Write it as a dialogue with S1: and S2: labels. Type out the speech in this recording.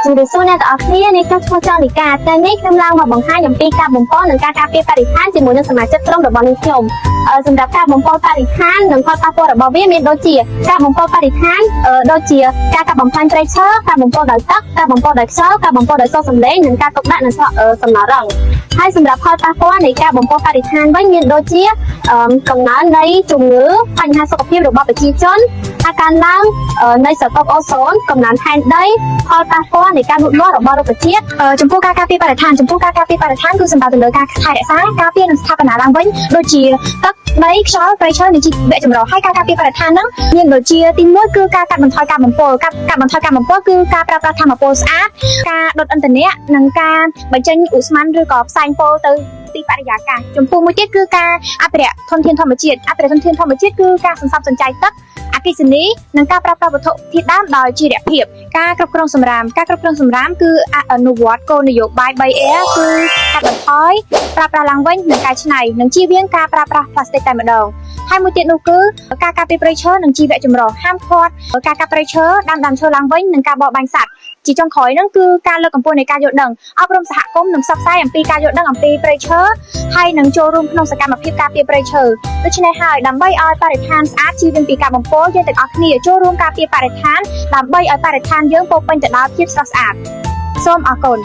S1: ជំរាបសួរអ្នកទាំងអស់គ្នានេះគឺឈ្មោះចលនីកាតែនេះខ្ញុំឡើងមកបង្ហាញអំពីការបំពន់និងការការពារបរិស្ថានជាមួយនឹងសមាជិកក្រុមរបស់នេះខ្ញុំសម្រាប់ការបំពន់បរិស្ថាននិងផលប៉ះពាល់របស់វាមានដូចជាការបំពន់បរិស្ថានដូចជាការកាប់បំផ្លាញព្រៃឈើការបំពន់ដោយទឹកការបំពន់ដោយខ្យល់ការបំពន់ដោយសូរសំឡេងនិងការទុកដាក់នៅសំណល់រងហើយសម្រាប់ផលប៉ះពាល់នៃការបំពន់បរិស្ថានវិញមានដូចជាកំណើននៃជំងឺបញ្ហាសុខភាពរបស់ប្រជាជនការកើនឡើងនៃស្រទាប់អូសូនកំណើនថែនដីផលប៉ះពាល់នៃការលូតលាស់របស់រុក្ខជាតិចំពោះការការពារបរិស្ថានគឺសំដៅទៅលើការថែរក្សាការពារនិងស្ថាបនាឡើងវិញដូចជាទឹកដីខ្យល់ព្រៃឈើនិងជីវៈចម្រុះហើយការការពារបរិស្ថានហ្នឹងមានដូចជាទី1គឺការកាត់បន្ថយការបំពុលគឺការប្រើប្រាស់ថាមពលស្អាតការដុតឥន្ធនៈនិងការបញ្ចេញឧស្ម័នឬក៏ផ្សែងពុលទៅទីបរិយាកាសចំពោះមួយទៀតគឺការអភិរក្សធនធានធម្មជាតិគឺការសន្សំសំចៃទឹកអគ្គិសនីនិងការប្រើប្រាស់វត្ថុធាតុដើមដោយជីវភាពការគ្រប់គ្រងសំរាមគឺអនុវត្តគោលនយោបាយ 3R គឺកាត់បន្ថយប្រើប្រាស់ឡើងវិញនិងកែច្នៃនិងជៀសវាងការប្រើប្រាស់ផ្លាស្ទិកតែម្ដងហើយមួយទៀតនោះគឺការការពារព្រៃឈើនិងជីវៈចម្រុះហាមឃាត់ការកាប់ព្រៃឈើដាំឈើឡើងវិញនិងការបរបាញ់សត្វជាចុងក្រោយហ្នឹងគឺការលើកកម្ពស់នៃការយល់ដឹងអប់រំសហគមន៍និងផ្សព្វផ្សាយអំពីការយល់ដឹងអំពីព្រៃឈើហើយនឹងចូលរួមក្នុងសកម្មភាពការពារព្រៃឈើដូច្នេះហើយដើម្បីឲ្យបរិស្ថានស្អាតជៀសវាងពីការបំពុលយើងទាំងអស់គ្នាចូលរួមការពារបរិស្ថានដើម្បីឲ្យបរិស្ថានយើងពោរពេញទៅដោយភាពស្រស់ស្អាតសូមអរគុណ